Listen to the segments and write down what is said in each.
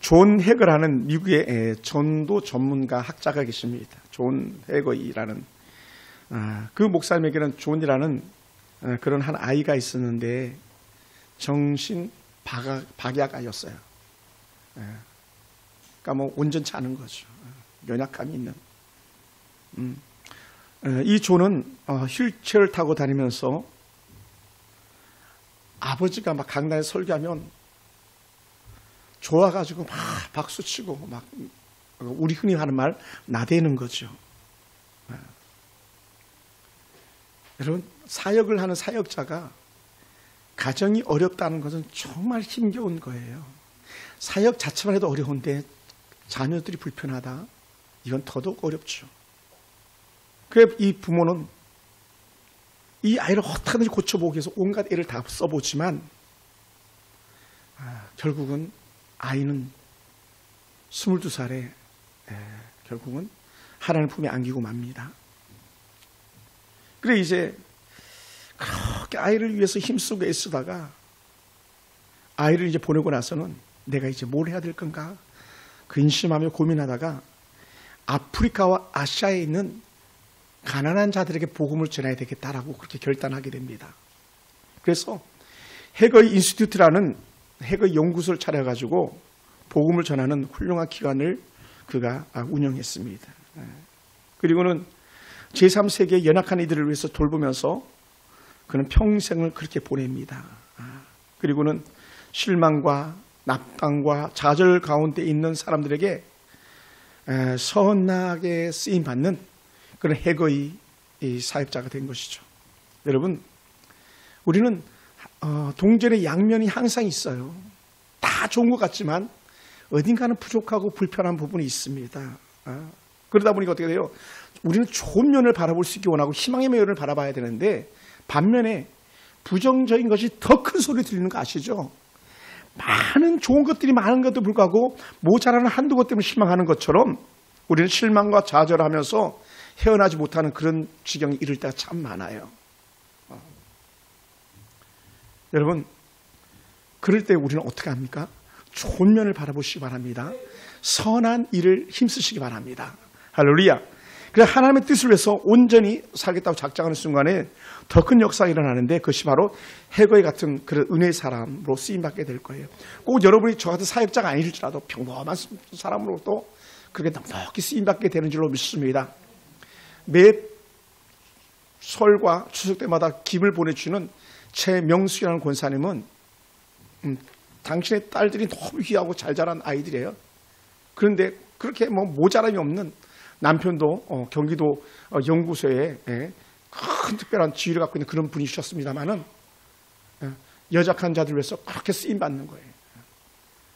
존 해거라는 미국의 전도 전문가 학자가 계십니다. 존 해거이라는 그 목사님에게는 존이라는 그런 한 아이가 있었는데 정신 박약아였어요. 그러니까 뭐 온전치 않은 거죠. 연약함이 있는. 이 존은 휠체어를 타고 다니면서 아버지가 막 강단에 설교하면 좋아가지고 막 박수치고 막 우리 흔히 하는 말 나대는 거죠. 여러분, 사역을 하는 사역자가 가정이 어렵다는 것은 정말 힘겨운 거예요. 사역 자체만 해도 어려운데 자녀들이 불편하다? 이건 더더욱 어렵죠. 그래 이 부모는 이 아이를 어떻게든지 고쳐보기 위해서 온갖 애를 다 써보지만 결국은 아이는 22살에 결국은 하나님 품에 안기고 맙니다. 그래 이제 그렇게 아이를 위해서 힘쓰고 애쓰다가 아이를 이제 보내고 나서는 내가 이제 뭘 해야 될 건가 근심하며 고민하다가 아프리카와 아시아에 있는 가난한 자들에게 복음을 전해야 되겠다라고 그렇게 결단하게 됩니다. 그래서 해거이 인스티튜트라는 해거이 연구소를 차려가지고 복음을 전하는 훌륭한 기관을 그가 운영했습니다. 그리고는 제3세계의 연약한 이들을 위해서 돌보면서 그는 평생을 그렇게 보냅니다. 그리고는 실망과 낙담과 좌절 가운데 있는 사람들에게 선하게 쓰임받는 그런 해거이 사역자가 된 것이죠. 여러분, 우리는 동전의 양면이 항상 있어요. 다 좋은 것 같지만 어딘가는 부족하고 불편한 부분이 있습니다. 그러다 보니까 어떻게 돼요? 우리는 좋은 면을 바라볼 수 있기 원하고 희망의 면을 바라봐야 되는데 반면에 부정적인 것이 더 큰 소리 들리는 거 아시죠? 많은 좋은 것들이 많은 것도 불구하고 모자라는 한두 것 때문에 실망하는 것처럼 우리는 실망과 좌절하면서 헤어나지 못하는 그런 지경에 이를 때가 참 많아요. 여러분, 그럴 때 우리는 어떻게 합니까? 좋은 면을 바라보시기 바랍니다. 선한 일을 힘쓰시기 바랍니다. 할렐루야. 그래서 하나님의 뜻을 위해서 온전히 살겠다고 작정하는 순간에 더 큰 역사가 일어나는데 그것이 바로 해거이 같은 그런 은혜의 사람으로 쓰임받게 될 거예요. 꼭 여러분이 저 같은 사역자가 아닐지라도 평범한 사람으로도 그렇게 넉넉히 쓰임받게 되는 줄로 믿습니다. 매 설과 추석 때마다 김을 보내주는 최명숙이라는 권사님은 당신의 딸들이 너무 귀하고 잘 자란 아이들이에요. 그런데 그렇게 뭐 모자람이 없는 남편도 경기도 연구소에 큰 특별한 지위를 갖고 있는 그런 분이셨습니다만은 여작한 자들 위해서 그렇게 쓰임받는 거예요.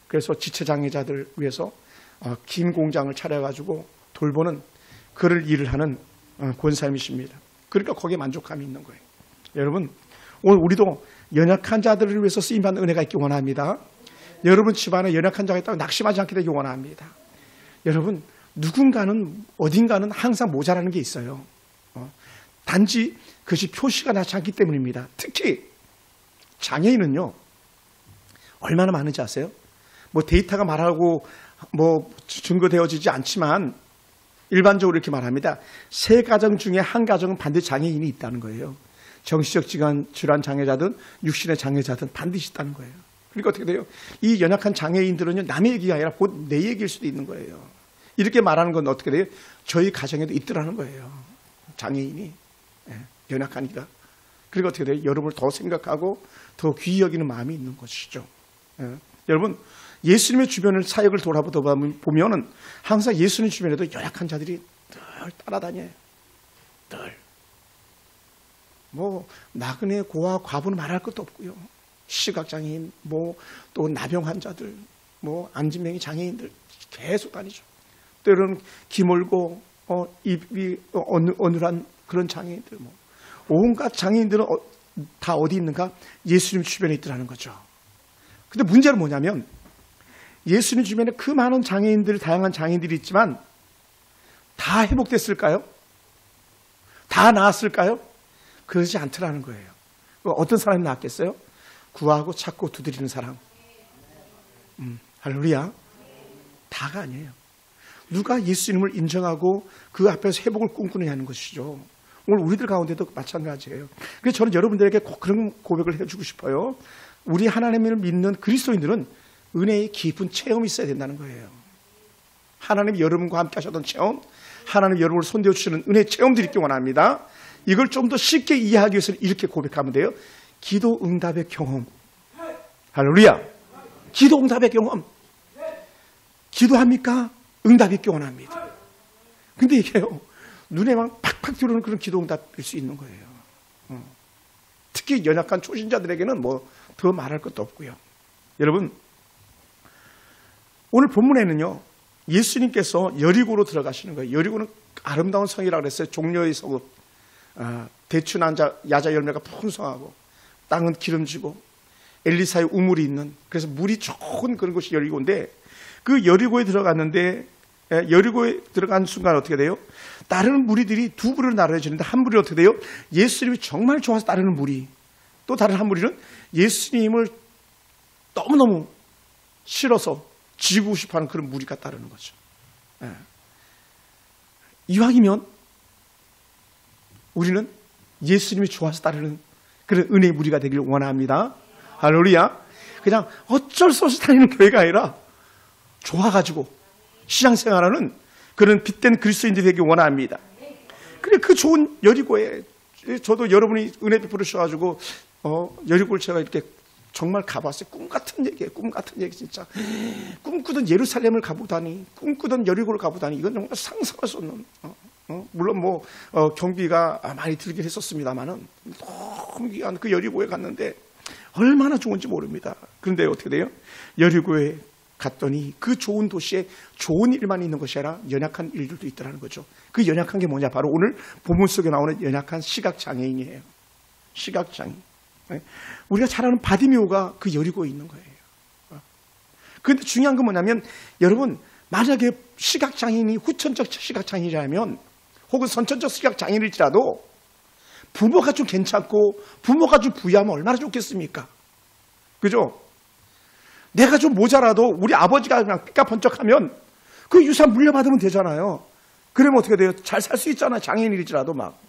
그래서 지체장애자들 위해서 긴 공장을 차려가지고 돌보는 그를 일을 하는 권사님이십니다. 그러니까 거기에 만족감이 있는 거예요. 여러분, 오늘 우리도 연약한 자들을 위해서 쓰임받는 은혜가 있기 원합니다. 여러분 집안에 연약한 자가 있다고 낙심하지 않게 되기 원합니다. 여러분, 누군가는 어딘가는 항상 모자라는 게 있어요. 단지 그것이 표시가 나지 않기 때문입니다. 특히 장애인은요, 얼마나 많은지 아세요? 뭐 데이터가 말하고 뭐 증거되어지지 않지만 일반적으로 이렇게 말합니다. 3가정 중에 1가정은 반드시 장애인이 있다는 거예요. 정신적 질환 장애자든 육신의 장애자든 반드시 있다는 거예요. 그러니까 어떻게 돼요? 이 연약한 장애인들은요, 남의 얘기가 아니라 곧 내 얘기일 수도 있는 거예요. 이렇게 말하는 건 어떻게 돼요? 저희 가정에도 있더라는 거예요. 장애인이. 연약하니까. 그리고 어떻게 돼요? 여러분을 더 생각하고 더 귀히 여기는 마음이 있는 것이죠. 여러분, 예수님의 주변을 사역을 돌아보다 보면은 항상 예수님 주변에도 연약한 자들이 늘 따라다녀요. 늘. 뭐 나그네 고아 과부는 말할 것도 없고요. 시각장애인, 뭐 또 나병 환자들, 뭐 안진병이 장애인들 계속 다니죠. 때로는 기몰고 입이 어눌한 그런 장애인들, 뭐 온갖 장애인들은 다 어디 있는가? 예수님 주변에 있더라는 거죠. 근데 문제는 뭐냐면 예수님 주변에 그 많은 장애인들, 다양한 장애인들이 있지만 다 회복됐을까요? 다 나았을까요? 그러지 않더라는 거예요. 어떤 사람이 나았겠어요? 구하고 찾고 두드리는 사람. 할렐루야. 다가 아니에요. 누가 예수님을 인정하고 그 앞에서 회복을 꿈꾸느냐는 것이죠. 오늘 우리들 가운데도 마찬가지예요. 그래서 저는 여러분들에게 꼭 그런 고백을 해주고 싶어요. 우리 하나님을 믿는 그리스도인들은 은혜의 깊은 체험이 있어야 된다는 거예요. 하나님이 여러분과 함께 하셨던 체험, 하나님이 여러분을 손대어 주시는 은혜의 체험들이 있기 원합니다. 이걸 좀 더 쉽게 이해하기 위해서는 이렇게 고백하면 돼요. 기도 응답의 경험. 할렐루야. 기도 응답의 경험. 기도합니까? 응답이 있기 원합니다. 근데 이게요, 눈에 막 팍팍 들어오는 그런 기도 응답일 수 있는 거예요. 특히 연약한 초신자들에게는 뭐 더 말할 것도 없고요. 여러분, 오늘 본문에는요, 예수님께서 여리고로 들어가시는 거예요. 여리고는 아름다운 성이라고 그랬어요. 종려의 성읍. 대추 야자 열매가 풍성하고 땅은 기름지고 엘리사의 우물이 있는, 그래서 물이 좋은 그런 곳이 여리고인데, 그 여리고에 들어갔는데, 여리고에 들어간 순간 어떻게 돼요? 따르는 무리들이 두 부류로 나눠지는데, 한 부류는 어떻게 돼요? 예수님이 정말 좋아서 따르는 무리, 또 다른 한 무리는 예수님을 너무너무 싫어서 지고 싶어하는 그런 무리가 따르는 거죠. 이왕이면 우리는 예수님이 좋아서 따르는 그런 은혜의 무리가 되길 원합니다. 할렐루야. 그냥 어쩔 수 없이 다니는 교회가 아니라 좋아가지고 신앙생활하는 그런 빛된 그리스도인들이 되길 원합니다. 그래, 그 좋은 여리고에 저도 여러분이 은혜 베풀으셔가지고 여리고를 제가 이렇게 정말 가봤어요. 꿈 같은 얘기예요. 꿈 같은 얘기 진짜. 꿈꾸던 예루살렘을 가보다니, 꿈꾸던 여리고를 가보다니, 이건 정말 상상할 수 없는. 물론 뭐 경비가 많이 들긴 했었습니다만은 너무 귀한 그 여리고에 갔는데 얼마나 좋은지 모릅니다. 그런데 어떻게 돼요? 여리고에 갔더니 그 좋은 도시에 좋은 일만 있는 것이 아니라 연약한 일들도 있더라는 거죠. 그 연약한 게 뭐냐? 바로 오늘 본문 속에 나오는 연약한 시각장애인이에요. 시각장애인. 우리가 잘 아는 바디메오가 그 여리고에 있는 거예요. 그런데 중요한 건 뭐냐면, 여러분, 만약에 시각장애인이 후천적 시각장애인이라면, 혹은 선천적 시각장애인일지라도 부모가 좀 괜찮고 부모가 좀 부유하면 얼마나 좋겠습니까? 그죠? 내가 좀 모자라도 우리 아버지가 그냥 삐까번쩍하면 그 유산 물려받으면 되잖아요. 그러면 어떻게 돼요? 잘 살 수 있잖아요. 장애인일지라도 막.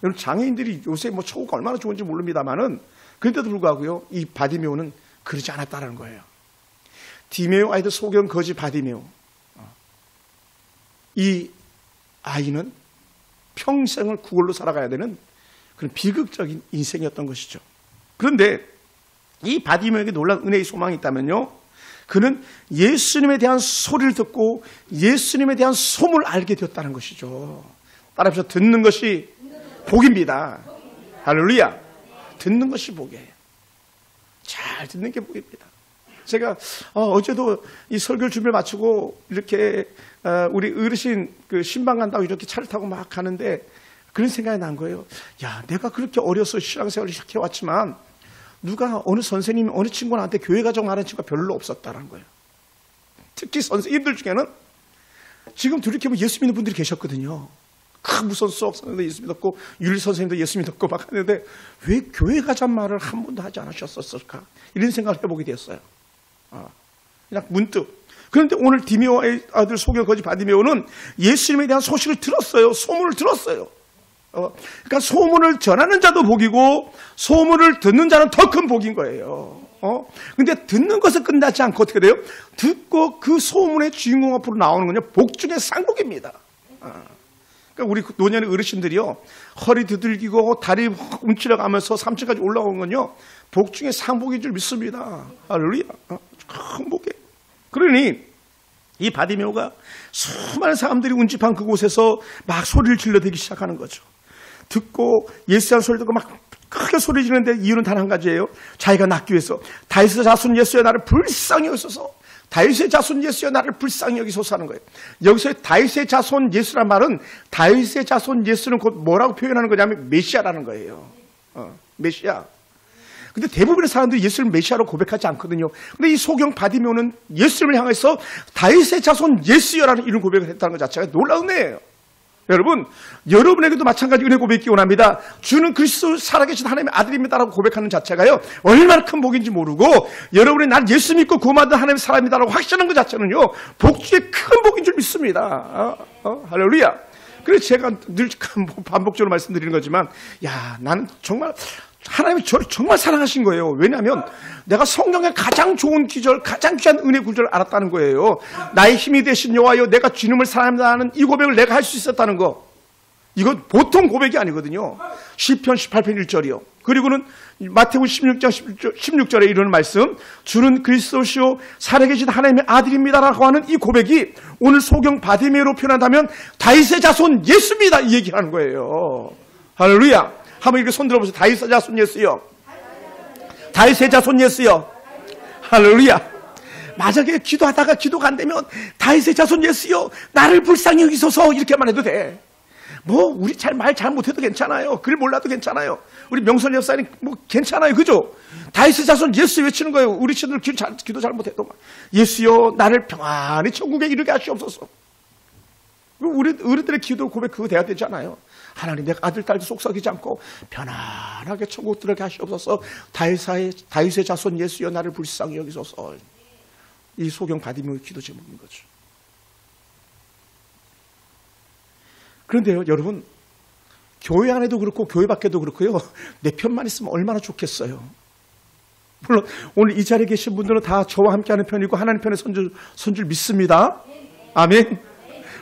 여러분, 장애인들이 요새 뭐 처우가 얼마나 좋은지 모릅니다만은, 그런데도 불구하고요, 이 바디메오는 그러지 않았다는 거예요. 디메오 아이들 소경 거지 바디메오. 이 아이는 평생을 구걸로 살아가야 되는 그런 비극적인 인생이었던 것이죠. 그런데 이 바디메오에게 놀라운 은혜의 소망이 있다면요, 그는 예수님에 대한 소리를 듣고 예수님에 대한 소문을 알게 되었다는 것이죠. 따라서 듣는 것이 복입니다. 할렐루야. 듣는 것이 복이에요. 잘 듣는 게 복입니다. 제가 어제도 이 설교 준비를 마치고 이렇게 우리 어르신 그 신방 간다고 이렇게 차를 타고 막 가는데 그런 생각이 난 거예요. 야, 내가 그렇게 어려서 신앙생활을 시작해왔지만 누가 어느 선생님이 어느 친구한테 교회 가자고 하는 친구가 별로 없었다는 거예요. 특히 선생님들 중에는 지금 돌이켜보면 예수 믿는 분들이 계셨거든요. 무슨 수학 선생님도 예수 믿었고 윤리 선생님도 예수 믿었고 막 하는데 왜 교회 가자는 말을 한 번도 하지 않으셨을까? 이런 생각을 해보게 되었어요. 그냥 문득. 그런데 오늘 디메오 아들 소경 거지 바디메오는 예수님에 대한 소식을 들었어요. 소문을 들었어요. 그러니까 소문을 전하는 자도 복이고 소문을 듣는 자는 더 큰 복인 거예요. 근데 듣는 것은 끝나지 않고 어떻게 돼요? 듣고 그 소문의 주인공 앞으로 나오는 건요, 복 중에 상복입니다. 그러니까 우리 노년의 어르신들이요, 허리 두들기고 다리 움츠려 가면서 3층까지 올라오는 건요, 복 중에 상복인 줄 믿습니다. 할렐루야. 큰 복이에요. 그러니 이 바디메오가 수많은 사람들이 운집한 그곳에서 막 소리를 질러대기 시작하는 거죠. 듣고 예수의 소리 듣고 막 크게 소리 지르는데 이유는 단 한 가지예요. 자기가 낫기 위해서. 다윗의 자손 예수여 나를 불쌍히 여기소서. 다윗의 자손 예수여 나를 불쌍히 여기소서 하는 거예요. 여기서 다윗의 자손 예수란 말은, 다윗의 자손 예수는 곧 뭐라고 표현하는 거냐면 메시아라는 거예요. 메시아. 근데 대부분의 사람들이 예수를 메시아로 고백하지 않거든요. 근데 이 소경 바디메오는 예수님을 향해서 다윗의 자손 예수여라는 이런 고백을 했다는 것 자체가 놀라운 애예요. 여러분, 여러분에게도 마찬가지 은혜 고백이 원합니다. 주는 그리스도 살아계신 하나님의 아들입니다라고 고백하는 자체가요, 얼마나 큰 복인지 모르고 여러분이 난 예수 믿고 구원받은 하나님의 사람이다라고 확신하는 것 자체는요, 복 중에 큰 복인 줄 믿습니다. 할렐루야. 그래서 제가 늘 반복적으로 말씀드리는 거지만, 야, 나는 정말 하나님이 저를 정말 사랑하신 거예요. 왜냐하면 내가 성경의 가장 좋은 기절, 가장 귀한 은혜 구절을 알았다는 거예요. 나의 힘이 되신 여호와여, 내가 주님을 사랑한다는 이 고백을 내가 할 수 있었다는 거. 이건 보통 고백이 아니거든요. 시편 18편 1절이요. 그리고는 마태복음 16장 16절에 이르는 말씀, 주는 그리스도시요 살아계신 하나님의 아들입니다라고 하는 이 고백이 오늘 소경 바디메오로 표현한다면 다윗의 자손 예수입니다, 이 얘기하는 거예요. 할렐루야. 한번 이렇게 손 들어보세요. 다윗의 자손 예수요. 다윗의 자손 예수요. 할렐루야. 만약에 기도하다가 기도가 안 되면 다윗의 자손 예수요, 나를 불쌍히 여기소서, 이렇게만 해도 돼. 뭐 우리 말 잘 못해도 괜찮아요. 글 몰라도 괜찮아요. 우리 명선 여사님 뭐 괜찮아요. 그죠? 다윗의 자손 예수 외치는 거예요. 우리 친구들 기도 잘 못해도 예수요, 나를 평안히 천국에 이르게 하시옵소서. 우리 어른들의 기도 고백 그거 돼야 되지 않아요? 하나님, 내 아들 딸도 속썩이지 않고 편안하게 천국 들어게 하시옵소서. 다윗의 자손 예수여, 나를 불쌍히 여기소서. 이 소경 바디메오의 기도 제목인 거죠. 그런데요, 여러분, 교회 안에도 그렇고 교회 밖에도 그렇고요, 내 편만 있으면 얼마나 좋겠어요. 물론 오늘 이 자리에 계신 분들은 다 저와 함께하는 편이고 하나님 편에 선 줄 믿습니다. 아멘.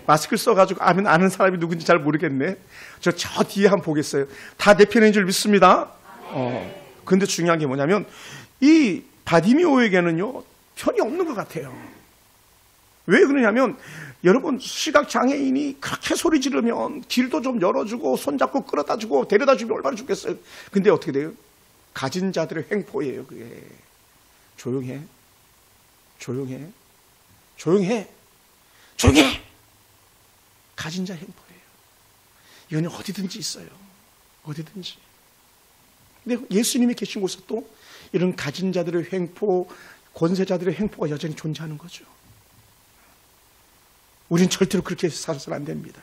마스크를 써가지고 아멘 아는 사람이 누군지 잘 모르겠네. 저 뒤에 한번 보겠어요. 다 내 편인 줄 믿습니다. 근데 중요한 게 뭐냐면 이 바디메오에게는요, 편이 없는 것 같아요. 왜 그러냐면, 여러분, 시각장애인이 그렇게 소리 지르면 길도 좀 열어주고 손잡고 끌어다주고 데려다주면 얼마나 좋겠어요. 근데 어떻게 돼요? 가진 자들의 횡포예요. 그게. 조용해. 조용해. 조용해. 조용해. 가진 자 횡포예요. 이건 어디든지 있어요. 어디든지. 근데 예수님이 계신 곳에 또 이런 가진 자들의 횡포, 권세자들의 횡포가 여전히 존재하는 거죠. 우린 절대로 그렇게 살아서는 안 됩니다.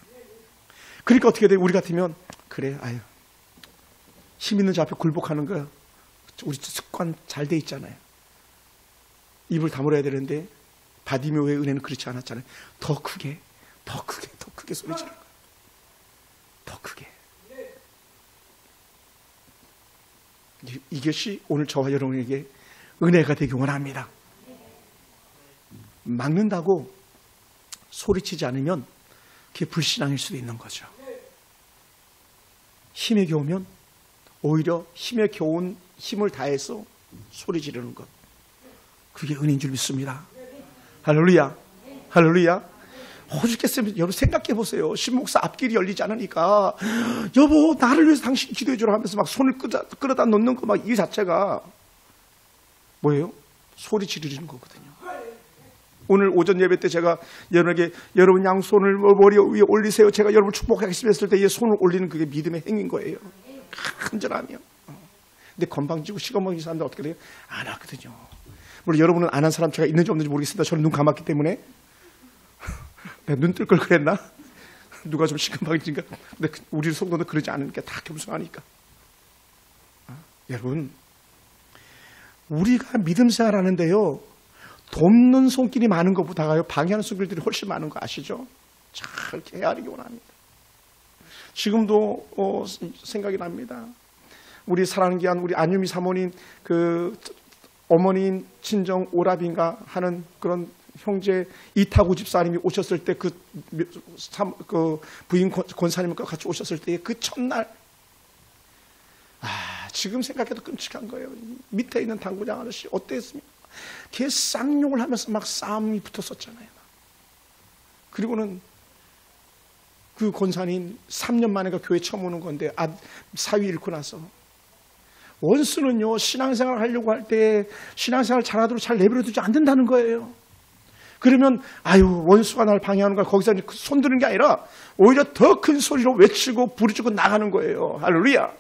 그러니까 어떻게 돼요? 우리 같으면, 그래, 아유, 힘 있는 자 앞에 굴복하는 거 우리 습관 잘 돼 있잖아요. 입을 다물어야 되는데 바디메오의 은혜는 그렇지 않았잖아요. 더 크게 소리 지르는 거예요. 더 크게. 이것이 오늘 저와 여러분에게 은혜가 되기 원합니다. 막는다고 소리치지 않으면 그게 불신앙일 수도 있는 거죠. 힘에 겨우면 오히려 힘에 겨운 힘을 다해서 소리 지르는 것, 그게 은혜인 줄 믿습니다. 할렐루야. 할렐루야. 오죽했으면 여러분 생각해 보세요. 신목사 앞길이 열리지 않으니까 여보 나를 위해서 당신 기도해 주라 하면서 막 손을 끌어다 놓는 거 막 이 자체가 뭐예요? 소리 지르는 거거든요. 오늘 오전 예배 때 제가 여러분에게 여러분 양손을 머리 위에 올리세요, 제가 여러분을 축복하겠습니다 했을 때 이 손을 올리는 그게 믿음의 행위인 거예요. 간절하며. 근데 건방지고 시거먹는 사람들 어떻게 돼요? 안 하거든요. 물론 여러분은 안 한 사람 제가 있는지 없는지 모르겠습니다. 저는 눈 감았기 때문에. 내가 눈 뜰 걸 그랬나? 누가 좀 시건방진가? 근데 우리 성도는 그러지 않으니까 다 겸손하니까. 여러분, 우리가 믿음 생활하는데요, 돕는 손길이 많은 것보다가요, 방해하는 손길들이 훨씬 많은 거 아시죠? 잘 이렇게 헤아리기 원합니다. 지금도 생각이 납니다. 우리 사랑하는 귀한 우리 안유미 사모님, 그 어머님 친정 오라빈가 하는 그런 형제 이타구 집사님이 오셨을 때 그 부인 권사님과 같이 오셨을 때 그 첫날, 지금 생각해도 끔찍한 거예요. 밑에 있는 당구장 아저씨 어땠습니까? 걔 쌍욕을 하면서 막 싸움이 붙었었잖아요. 그리고는 그 권사님 3년 만에 교회 처음 오는 건데 사위 잃고 나서 원수는요, 신앙생활 하려고 할 때 신앙생활 잘하도록 잘 내버려두지 않는다는 거예요. 그러면 원수가 날 방해하는 거야. 거기서 손드는 게 아니라 오히려 더 큰 소리로 외치고 부르짖고 나가는 거예요. 할렐루야.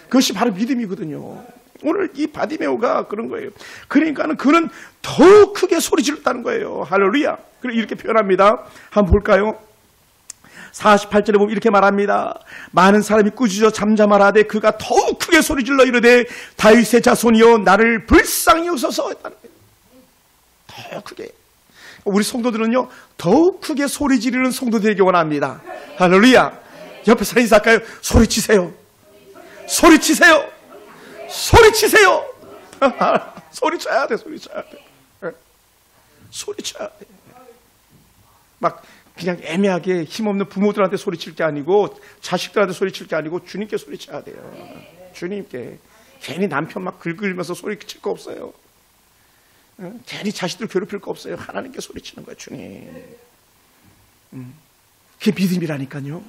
그것이 바로 믿음이거든요. 오늘 이 바디메오가 그런 거예요. 그러니까는 그는 더 크게 소리 질렀다는 거예요. 할렐루야. 그리고 이렇게 표현합니다. 한번 볼까요? 48절에 보면 이렇게 말합니다. 많은 사람이 꾸짖어 잠잠하라되 그가 더욱 크게 소리질러 이르되 다윗의 자손이여 나를 불쌍히 여기소서 했다는 거예요. 더 크게. 우리 성도들은요 더욱 크게 소리 지르는 성도 되기 원합니다. 할렐루야. 옆에 사람 인사할까요? 소리치세요. 소리치세요. 소리치세요. 소리쳐야 돼. 소리쳐야 돼. 소리쳐야 돼. 막 그냥 애매하게 힘없는 부모들한테 소리칠 게 아니고 자식들한테 소리칠 게 아니고 주님께 소리쳐야 돼요. 주님께. 괜히 남편 막 긁으면서 소리칠 거 없어요. 괜히 자식들 괴롭힐 거 없어요. 하나님께 소리치는 거예요. 주님. 그게 믿음이라니까요.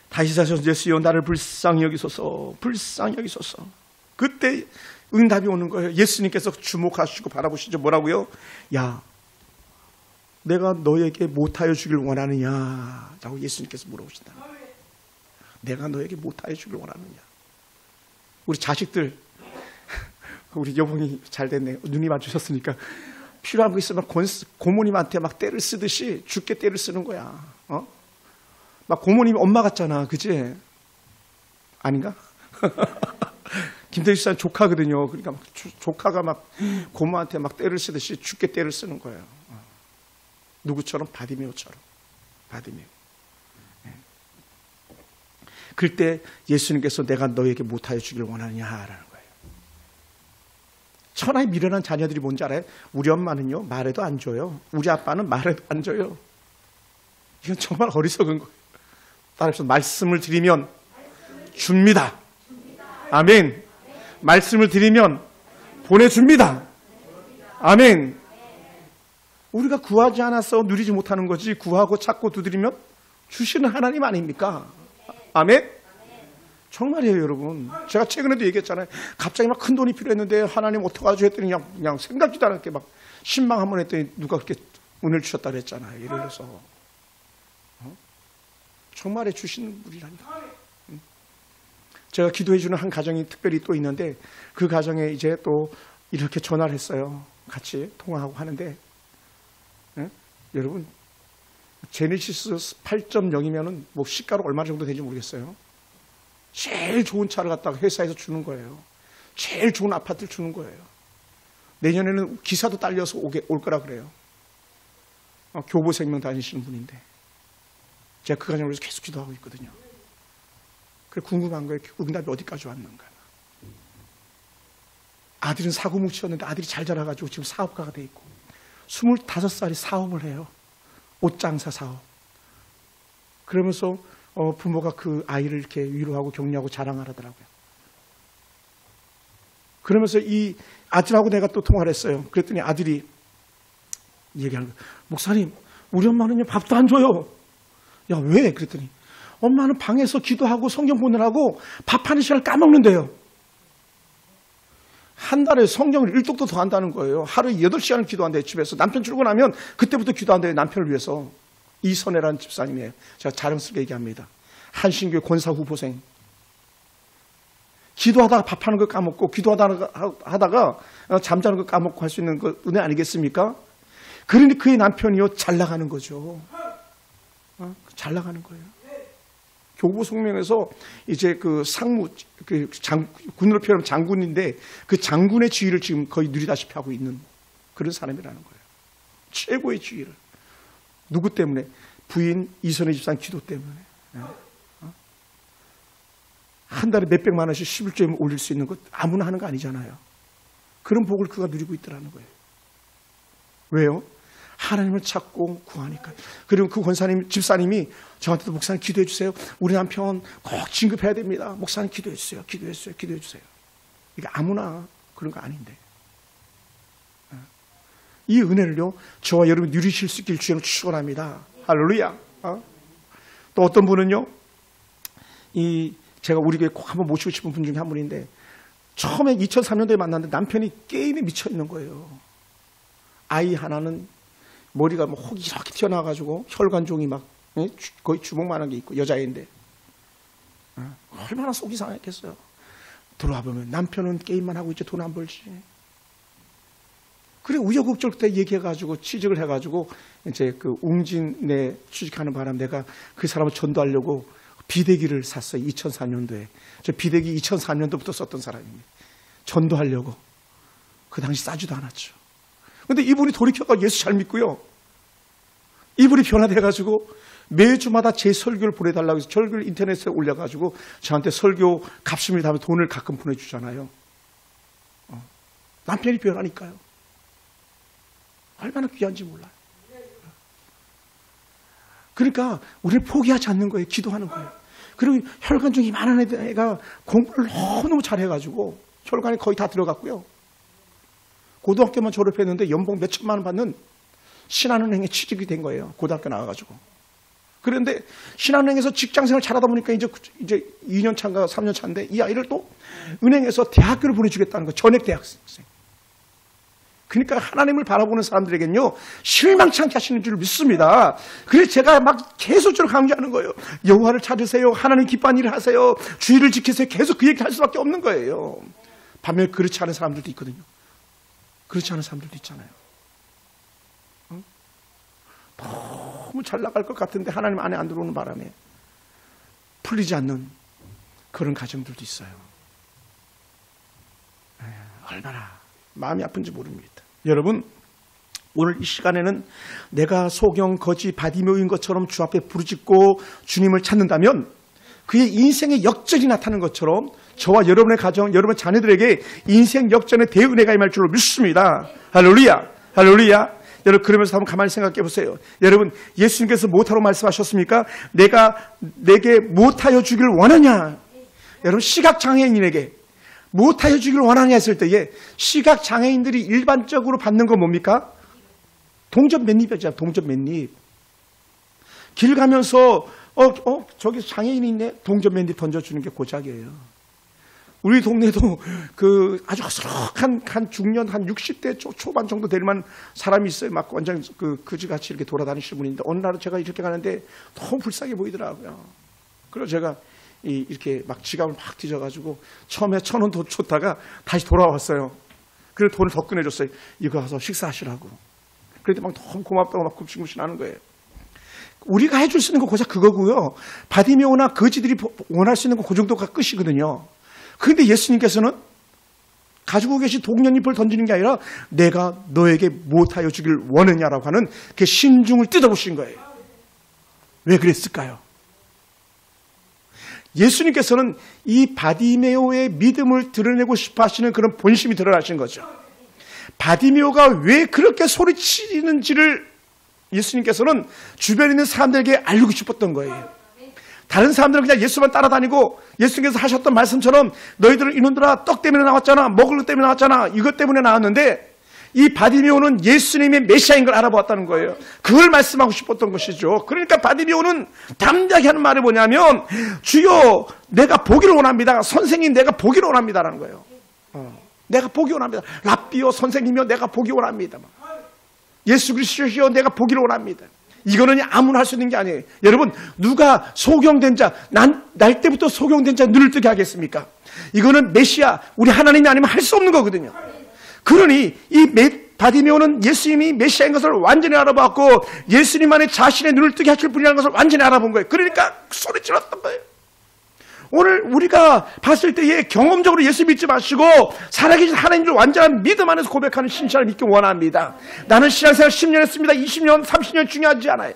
다시 예수여 나를 불쌍히 여기소서. 불쌍히 여기소서. 그때 응답이 오는 거예요. 예수님께서 주목하시고 바라보시죠. 뭐라고요? 야, 내가 너에게 못하여 주길 원하느냐? 라고 예수님께서 물어보신다. 내가 너에게 못하여 주길 원하느냐? 우리 자식들, 우리 여봉이 잘 됐네. 눈이 맞추셨으니까. 필요한 거 있으면 고모님한테 막 때를 쓰듯이 죽게 때를 쓰는 거야. 막 고모님이 엄마 같잖아. 그치? 아닌가? 김대희 씨는 조카거든요. 그러니까 막 조카가 막 고모한테 막 때를 쓰듯이 죽게 때를 쓰는 거예요. 누구처럼? 바디메오처럼. 바디메오. 그럴 때 예수님께서 내가 너에게 못하여 주길 원하느냐라는 거예요. 천하에 미련한 자녀들이 뭔지 알아요? 우리 엄마는요 말해도 안 줘요. 우리 아빠는 말해도 안 줘요. 이건 정말 어리석은 거예요. 따라서 말씀을 드리면 줍니다. 아멘. 말씀을 드리면 보내줍니다. 아멘. 우리가 구하지 않아서 누리지 못하는 거지 구하고 찾고 두드리면 주시는 하나님 아닙니까? 아멘. 정말이에요, 여러분. 제가 최근에도 얘기했잖아요. 갑자기 막 큰 돈이 필요했는데 하나님 어떡하죠 했더니 그냥 생각지도 않게 막 신방 한번 했더니 누가 그렇게 은혜를 주셨다 그랬잖아요. 예를 들어서. 정말에 주시는 분이라니까. 제가 기도해 주는 한 가정이 특별히 또 있는데 그 가정에 이제 또 이렇게 전화를 했어요. 같이 통화하고 하는데 여러분 제네시스 8.0이면은 뭐 시가로 얼마 정도 되는지 모르겠어요. 제일 좋은 차를 갖다가 회사에서 주는 거예요. 제일 좋은 아파트를 주는 거예요. 내년에는 기사도 딸려서 올 거라 그래요. 교보생명 다니시는 분인데 제가 그 가정을 위해서 계속 기도하고 있거든요. 그래 궁금한 거예요. 응답이 어디까지 왔는가. 아들은 사고뭉치였는데 아들이 잘 자라가지고 지금 사업가가 돼 있고 25살이 사업을 해요. 옷장사 사업. 그러면서 부모가 그 아이를 이렇게 위로하고 격려하고 자랑하더라고요. 그러면서 이 아들하고 내가 또 통화를 했어요. 그랬더니 아들이 얘기하는 거예요. 목사님, 우리 엄마는요 밥도 안 줘요. 야, 왜? 그랬더니 엄마는 방에서 기도하고 성경 보느라고 밥하는 시간을 까먹는데요. 한 달에 성경을 1독도 더 한다는 거예요. 하루에 8시간을 기도한대요. 집에서. 남편 출근하면 그때부터 기도한대요. 남편을 위해서. 이선혜라는 집사님이에요. 제가 자랑스럽게 얘기합니다. 한신교회 권사 후보생. 기도하다가 밥하는 거 까먹고 기도하다가 잠자는 거 까먹고 할 수 있는 거 은혜 아니겠습니까? 그러니 그의 남편이요 잘 나가는 거죠. 잘 나가는 거예요. 교보성명에서 이제 그 상무, 군으로 표현하면 장군인데 그 장군의 지위를 지금 거의 누리다시피 하고 있는 그런 사람이라는 거예요. 최고의 지위를. 누구 때문에? 부인 이선혜 집사님 기도 때문에. 한 달에 몇백만 원씩 11조에 올릴 수 있는 것 아무나 하는 거 아니잖아요. 그런 복을 그가 누리고 있더라는 거예요. 왜요? 하나님을 찾고 구하니까. 그리고 그 권사님, 집사님이 저한테도 목사님 기도해 주세요. 우리 남편 꼭 진급해야 됩니다. 목사님 기도해 주세요. 기도해 주세요. 기도해 주세요. 이게 아무나 그런 거 아닌데. 이 은혜를요, 저와 여러분 누리실 수 있길 주님을 축원합니다. 할렐루야. 또 어떤 분은요, 제가 우리 교회 꼭 한번 모시고 싶은 분 중에 한 분인데, 처음에 2003년도에 만났는데 남편이 게임에 미쳐 있는 거예요. 아이 하나는 머리가 뭐 혹이 이렇게 튀어나와가지고 혈관종이 막 거의 주먹만한 게 있고 여자애인데 얼마나 속이 상했겠어요. 들어와 보면 남편은 게임만 하고 있지 돈 안 벌지. 그래 우여곡절 때 얘기해가지고 취직을 해가지고 이제 그 웅진에 취직하는 바람 내가 그 사람을 전도하려고 비대기를 샀어요. 2004년도에. 저 비대기 2004년도부터 썼던 사람입니다. 전도하려고. 그 당시 싸지도 않았죠. 근데 이분이 돌이켜가 예수 잘 믿고요. 이분이 변화돼가지고 매주마다 제 설교를 보내달라고 해서 설교를 인터넷에 올려가지고 저한테 설교 값심을 다음에 돈을 가끔 보내주잖아요. 남편이 변하니까요. 얼마나 귀한지 몰라요. 그러니까 우리를 포기하지 않는 거예요. 기도하는 거예요. 그리고 혈관 중에 많은 애가 공부를 너무너무 잘해가지고 혈관이 거의 다 들어갔고요. 고등학교만 졸업했는데 연봉 몇 천만 원 받는 신한은행에 취직이 된 거예요. 고등학교 나와가지고. 그런데 신한은행에서 직장생활 잘하다 보니까 이제 2년 차인가 3년 차인데 이 아이를 또 은행에서 대학교를 보내주겠다는 거예요. 전액 대학생. 그러니까 하나님을 바라보는 사람들에겐요 실망치 않게 하시는 줄 믿습니다. 그래서 제가 막 계속적으로 강조하는 거예요. 여호와를 찾으세요. 하나님 기뻐하는 일을 하세요. 주의를 지키세요. 계속 그 얘기 할 수밖에 없는 거예요. 반면에 그렇지 않은 사람들도 있거든요. 그렇지 않은 사람들도 있잖아요. 너무 잘 나갈 것 같은데 하나님 안에 안 들어오는 바람에 풀리지 않는 그런 가정들도 있어요. 얼마나 마음이 아픈지 모릅니다. 여러분, 오늘 이 시간에는 내가 소경, 거지, 바디메오인 것처럼 주 앞에 부르짖고 주님을 찾는다면 그의 인생의 역전이 나타나는 것처럼 저와 여러분의 가정, 여러분 자녀들에게 인생 역전의 대은혜가 임할 줄로 믿습니다. 할렐루야, 할렐루야. 여러분 그러면서 한번 가만히 생각해 보세요. 여러분 예수님께서 무엇하러 말씀하셨습니까? 내가 내게 무엇하여 주기를 원하냐? 여러분 시각장애인에게 무엇하여 주기를 원하냐 했을 때에 시각장애인들이 일반적으로 받는 건 뭡니까? 동전 맨입이죠. 동전 맨입. 길 가면서 저기 장애인이 있네. 동전 맨입 던져주는 게 고작이에요. 우리 동네도 그 아주 허스럭한 한 중년 한 60대 초반 정도 될 만한 사람이 있어요. 막 완전 그지같이 이렇게 돌아다니시는 분인데 어느 날은 제가 이렇게 가는데 너무 불쌍해 보이더라고요. 그래서 제가 이렇게 막 지갑을 막 뒤져가지고 처음에 1,000원 더 줬다가 다시 돌아왔어요. 그래서 돈을 더 꺼내줬어요. 이거 가서 식사하시라고. 그런데 막 너무 고맙다고 막 굽신굽신 거예요. 우리가 해줄 수 있는 거 고작 그거고요. 바디메오나 거지들이 원할 수 있는 거 그 정도가 끝이거든요. 그런데 예수님께서는 가지고 계신 동년잎을 던지는 게 아니라 내가 너에게 무엇하여 주길 원하냐라고 하는 그 심중을 뜯어보신 거예요. 왜 그랬을까요? 예수님께서는 이 바디메오의 믿음을 드러내고 싶어 하시는 그런 본심이 드러나신 거죠. 바디메오가 왜 그렇게 소리치는지를 예수님께서는 주변에 있는 사람들에게 알리고 싶었던 거예요. 다른 사람들은 그냥 예수만 따라다니고 예수님께서 하셨던 말씀처럼 너희들은 이놈들아 떡 때문에 나왔잖아. 먹을 것 때문에 나왔잖아. 이것 때문에 나왔는데 이 바디메오는 예수님의 메시아인 걸 알아보았다는 거예요. 그걸 말씀하고 싶었던 것이죠. 그러니까 바디메오는 담대하게 하는 말이 뭐냐면 주여 내가 보기를 원합니다. 선생님 내가 보기를 원합니다라는 거예요. 내가 보기 원합니다. 랍비요 선생님이요 내가 보기 원합니다. 예수 그리스도시여 내가 보기를 원합니다. 이거는 아무나 할 수 있는 게 아니에요. 여러분 누가 소경된 자, 날 때부터 소경된 자 눈을 뜨게 하겠습니까? 이거는 메시아, 우리 하나님이 아니면 할 수 없는 거거든요. 그러니 이 바디메오는 예수님이 메시아인 것을 완전히 알아봤고 예수님만이 자신의 눈을 뜨게 하실 분이라는 것을 완전히 알아본 거예요. 그러니까 소리질렀던 거예요. 오늘 우리가 봤을 때에 경험적으로 예수 믿지 마시고 살아계신 하나님을 완전한 믿음 안에서 고백하는 신앙을 믿기 원합니다. 나는 신앙생활 10년 했습니다. 20년, 30년 중요하지 않아요.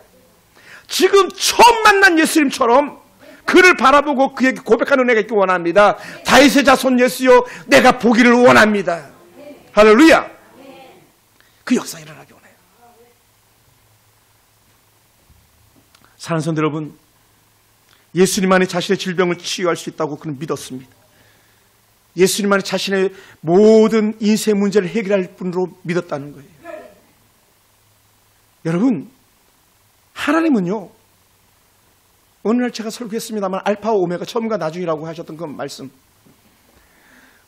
지금 처음 만난 예수님처럼 그를 바라보고 그에게 고백하는 은혜가 있기 원합니다. 다윗의 자손 예수여 내가 보기를 원합니다. 할렐루야. 그 역사가 일어나기 원해요. 사랑하는 성도 여러분, 예수님만이 자신의 질병을 치유할 수 있다고 그는 믿었습니다. 예수님만이 자신의 모든 인생 문제를 해결할 분으로 믿었다는 거예요. 여러분, 하나님은요, 어느 날 제가 설교했습니다만 알파와 오메가 처음과 나중이라고 하셨던 그 말씀,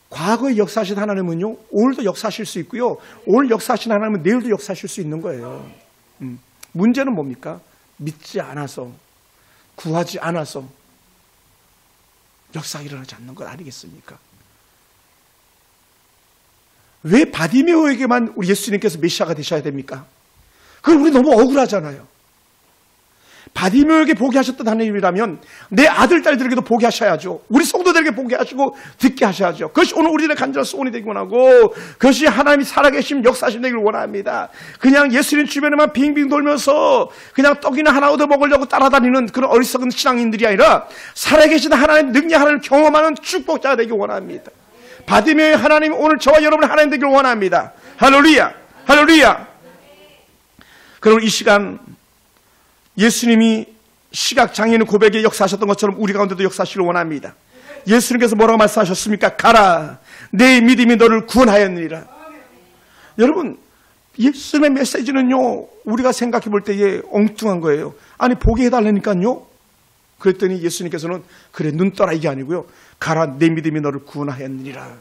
과거에 역사하신 하나님은요 오늘도 역사하실 수 있고요, 오늘 역사하신 하나님은 내일도 역사하실 수 있는 거예요. 문제는 뭡니까? 믿지 않아서, 구하지 않아서 역사가 일어나지 않는 것 아니겠습니까? 왜 바디메오에게만 우리 예수님께서 메시아가 되셔야 됩니까? 그럼 우리 너무 억울하잖아요. 바디메오에게 보게 하셨던 하나님이라면 내 아들, 딸들에게도 보게 하셔야죠. 우리 성도들에게 보게 하시고 듣게 하셔야죠. 그것이 오늘 우리의 간절한 소원이 되기 원하고, 그것이 하나님이 살아계심 역사하심 되기를 원합니다. 그냥 예수님 주변에만 빙빙 돌면서 그냥 떡이나 하나 얻어 먹으려고 따라다니는 그런 어리석은 신앙인들이 아니라 살아계신 하나님, 능력 하나님을 경험하는 축복자가 되기 원합니다. 바디메오의 하나님, 오늘 저와 여러분의 하나님 되기를 원합니다. 할렐루야, 할렐루야. 그럼 이 시간 예수님이 시각장애인의 고백에 역사하셨던 것처럼 우리 가운데도 역사하시기를 원합니다. 예수님께서 뭐라고 말씀하셨습니까? 가라, 내 믿음이 너를 구원하였느니라. 여러분, 예수님의 메시지는요, 우리가 생각해 볼 때에 엉뚱한 거예요. 아니, 보게 해달라니까요. 그랬더니 예수님께서는 그래, 눈 떠라, 이게 아니고요, 가라, 내 믿음이 너를 구원하였느니라.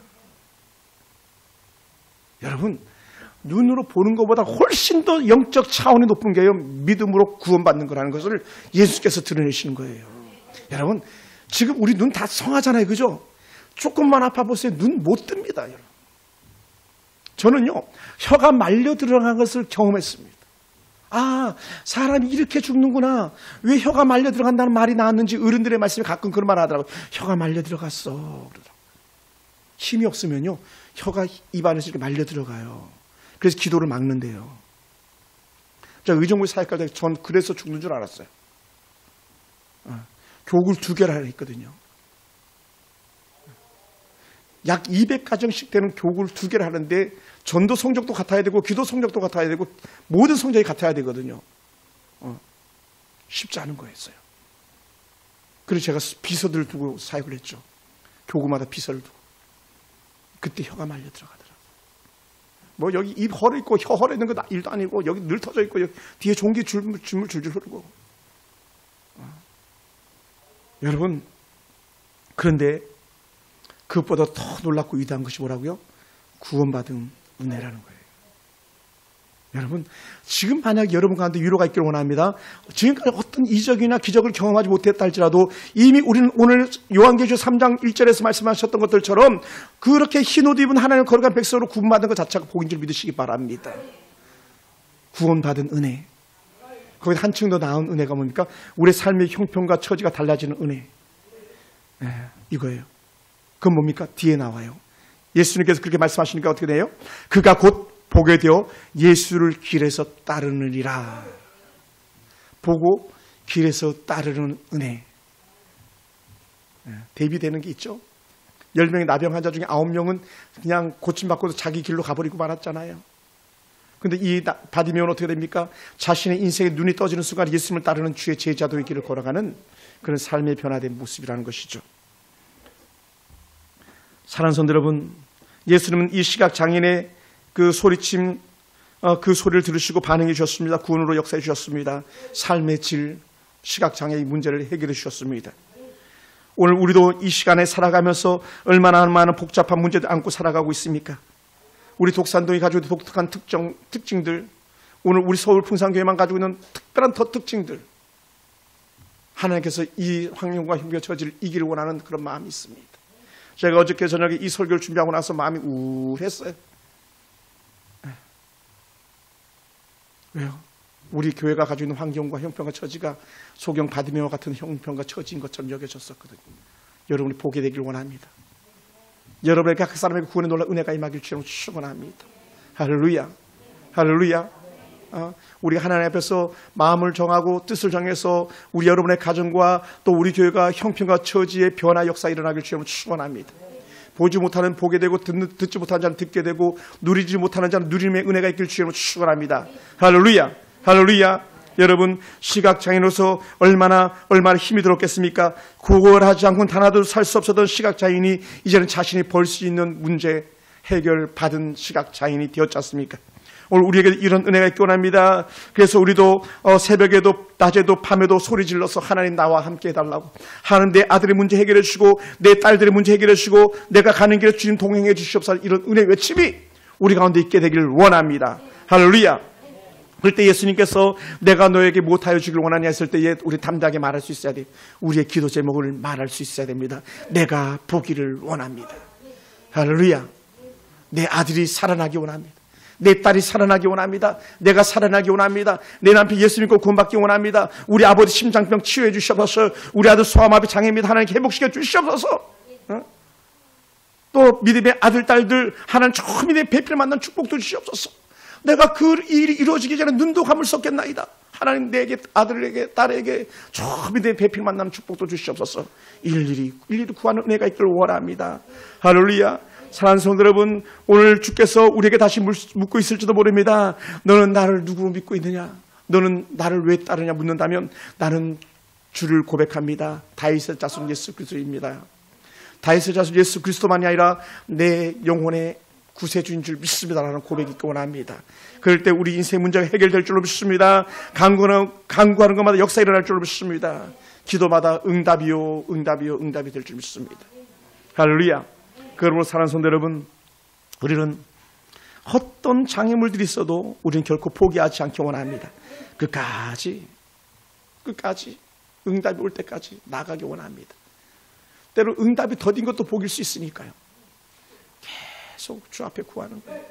여러분, 눈으로 보는 것보다 훨씬 더 영적 차원이 높은 게요, 믿음으로 구원받는 거라는 것을 예수께서 드러내시는 거예요. 여러분, 지금 우리 눈 다 성하잖아요, 그죠? 조금만 아파 보세요, 눈 못 뜹니다. 여러분, 저는요, 혀가 말려 들어간 것을 경험했습니다. 아, 사람이 이렇게 죽는구나, 왜 혀가 말려 들어간다는 말이 나왔는지 어른들의 말씀에 가끔 그런 말 하더라고요. 혀가 말려 들어갔어, 그러더라고요. 힘이 없으면요, 혀가 입안에서 이렇게 말려 들어가요. 그래서 기도를 막는데요. 자, 의정부에 사역할 때 전 그래서 죽는 줄 알았어요. 교구를 2개를 하려 했거든요. 약 200가정씩 되는 교구를 2개를 하는데 전도 성적도 같아야 되고 기도 성적도 같아야 되고 모든 성적이 같아야 되거든요. 쉽지 않은 거였어요. 그래서 제가 비서들을 두고 사역을 했죠. 교구마다 비서를 두고. 그때 혀가 말려 들어가더라고요. 뭐 여기 입 헐어 있고 혀 헐어 있는 거 일도 아니고 여기 늘 터져 있고 여기 뒤에 종기 줄물 줄줄 흐르고. 여러분, 그런데 그것보다 더 놀랍고 위대한 것이 뭐라고요? 구원받은 은혜라는 거예요. 여러분, 지금 만약 여러분 가운데 위로가 있기를 원합니다. 지금까지 어떤 이적이나 기적을 경험하지 못했다 할지라도 이미 우리는 오늘 요한계시록 3장 1절에서 말씀하셨던 것들처럼 그렇게 흰옷 입은 하나님을 거룩한 백성으로 구원받은 것 자체가 복인 줄 믿으시기 바랍니다. 구원받은 은혜. 거기다 한층 더 나은 은혜가 뭡니까? 우리의 삶의 형편과 처지가 달라지는 은혜. 이거예요. 그건 뭡니까? 뒤에 나와요. 예수님께서 그렇게 말씀하시니까 어떻게 돼요? 그가 곧 보게 되어 예수를 길에서 따르느니라. 보고 길에서 따르는 은혜. 대비되는 게 있죠. 10명의 나병 환자 중에 9명은 그냥 고침받고도 자기 길로 가버리고 말았잖아요. 근데 이 바디메오는 어떻게 됩니까? 자신의 인생에 눈이 떠지는 순간 예수님을 따르는 주의 제자도의 길을 걸어가는 그런 삶의 변화된 모습이라는 것이죠. 사랑하는 성도 여러분, 예수님은 이 시각장애인의 그 소리침, 그 소리를 들으시고 반응해 주셨습니다. 구원으로 역사해 주셨습니다. 삶의 질, 시각장애의 문제를 해결해 주셨습니다. 오늘 우리도 이 시간에 살아가면서 얼마나 많은 복잡한 문제를 안고 살아가고 있습니까? 우리 독산동이 가지고 있는 독특한 특징들, 오늘 우리 서울 풍산교회만 가지고 있는 특별한 특징들, 하나님께서 이 환경과 형편과 처지를 이기를 원하는 그런 마음이 있습니다. 제가 어저께 저녁에 이 설교를 준비하고 나서 마음이 우울했어요. 왜요? 우리 교회가 가지고 있는 환경과 형편과 처지가 소경 바디메오 같은 형편과 처지인 것처럼 여겨졌었거든요. 여러분이 보게 되길 원합니다. 여러분에게 각 사람에게 구원의 놀라운 은혜가 임하길 주님으로 축원합니다. 할렐루야, 할렐루야. 우리가 하나님 앞에서 마음을 정하고 뜻을 정해서 우리 여러분의 가정과 또 우리 교회가 형편과 처지의 변화 역사 일어나길 주님으로 축원합니다. 보지 못하는 보게 되고 듣지 못하는 자는 듣게 되고 누리지 못하는 자는 누림의 은혜가 있길 주님으로 축원합니다. 할렐루야, 할렐루야. 여러분, 시각장애인으로서 얼마나 힘이 들었겠습니까? 구걸하지 않고는 단 하나도 살 수 없었던 시각장애인이 이제는 자신이 벌 수 있는 문제 해결받은 시각장애인이 되었지 않습니까? 오늘 우리에게 이런 은혜가 있기 원합니다. 그래서 우리도 새벽에도 낮에도 밤에도 소리 질러서 하나님 나와 함께 해달라고, 하나님 내 아들의 문제 해결해 주시고 내 딸들의 문제 해결해 주시고 내가 가는 길에 주님 동행해 주시옵소서, 이런 은혜 외침이 우리 가운데 있게 되기를 원합니다. 할렐루야. 그럴 때 예수님께서 내가 너에게 못하여 주길 원하냐 했을 때에 우리 담대하게 말할 수 있어야 돼요. 우리의 기도 제목을 말할 수 있어야 됩니다. 내가 보기를 원합니다. 할렐루야. 내 아들이 살아나기 원합니다. 내 딸이 살아나기 원합니다. 내가 살아나기 원합니다. 내 남편 예수 믿고 구원받기 원합니다. 우리 아버지 심장병 치유해 주시옵소서. 우리 아들 소아마비 장애입니다. 하나님 회복시켜 주시옵소서. 또 믿음의 아들, 딸들 하나님 저 믿음의 배필 만난 축복도 주시옵소서. 내가 그 일이 이루어지기 전에 눈도 감을 수 없겠나이다. 하나님 내게, 아들에게, 딸에게 저 믿음의 배필 만나는 축복도 주시옵소서. 일일이 구하는 은혜가 있기를 원합니다. 할렐루야. 사랑하는 성도 여러분, 오늘 주께서 우리에게 다시 묻고 있을지도 모릅니다. 너는 나를 누구 믿고 있느냐? 너는 나를 왜 따르냐 묻는다면 나는 주를 고백합니다. 다윗의 자손 예수 그리스도입니다. 다윗의 자손 예수 그리스도만이 아니라 내 영혼의 구세주인 줄 믿습니다라는 고백이 있기 원합니다. 그럴 때 우리 인생 문제가 해결될 줄로 믿습니다. 간구하는 것마다 역사 일어날 줄로 믿습니다. 기도마다 응답이요 응답이 될 줄 믿습니다. 할렐루야. 그러므로 사랑하는 성도 여러분, 우리는 어떤 장애물들이 있어도 우리는 결코 포기하지 않기 원합니다. 끝까지 응답이 올 때까지 나가기 원합니다. 때로 응답이 더딘 것도 복일 수 있으니까요. 계속 주 앞에 구하는 거예요.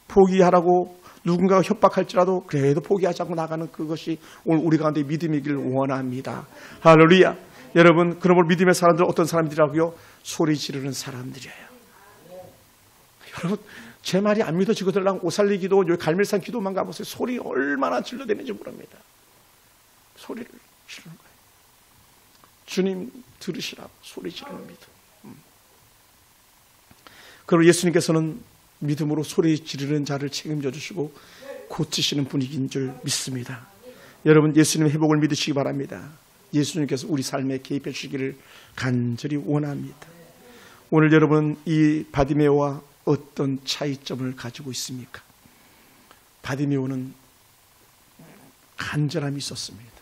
포기하라고 누군가가 협박할지라도 그래도 포기하지 않고 나가는 그것이 오늘 우리 가운데 믿음이길 원합니다. 할렐루야. 여러분, 그러므로 믿음의 사람들 어떤 사람들이라고요? 소리 지르는 사람들이에요. 여러분, 제 말이 안 믿어지거든 오살리 기도, 여기 갈멜산 기도만 가보세요. 소리 얼마나 질러대는지 모릅니다. 소리를 지르는 거예요. 주님 들으시라고 소리 지르는 믿음. 그리고 예수님께서는 믿음으로 소리 지르는 자를 책임져 주시고 고치시는 분위기인 줄 믿습니다. 여러분, 예수님의 회복을 믿으시기 바랍니다. 예수님께서 우리 삶에 개입해 주시기를 간절히 원합니다. 오늘 여러분, 이 바디메오와 어떤 차이점을 가지고 있습니까? 바디메오는 간절함이 있었습니다.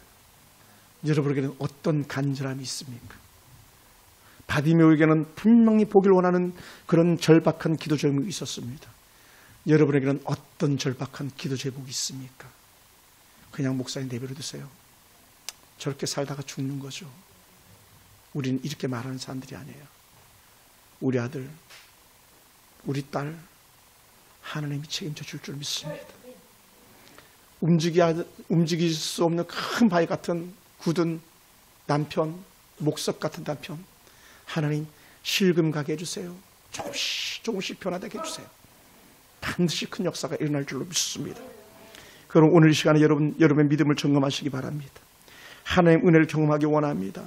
여러분에게는 어떤 간절함이 있습니까? 바디메오에게는 분명히 보길 원하는 그런 절박한 기도 제목이 있었습니다. 여러분에게는 어떤 절박한 기도 제목이 있습니까? 그냥 목사님 내버려 두세요. 저렇게 살다가 죽는 거죠. 우리는 이렇게 말하는 사람들이 아니에요. 우리 아들, 우리 딸 하나님이 책임져 줄 줄 믿습니다. 움직일 수 없는 큰 바위 같은 굳은 남편, 목석 같은 남편 하나님 실금 가게 해주세요. 조금씩 변화되게 해주세요. 반드시 큰 역사가 일어날 줄로 믿습니다. 그럼 오늘 이 시간에 여러분의 믿음을 점검하시기 바랍니다. 하나님의 은혜를 경험하기 원합니다.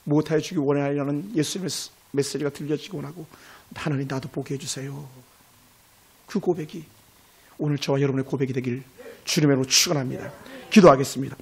못하여 주기 원하려는 예수님의 메시지가 들려지기 원하고 하나님 나도 보게 해주세요. 그 고백이 오늘 저와 여러분의 고백이 되길 주님으로 축원합니다. 기도하겠습니다.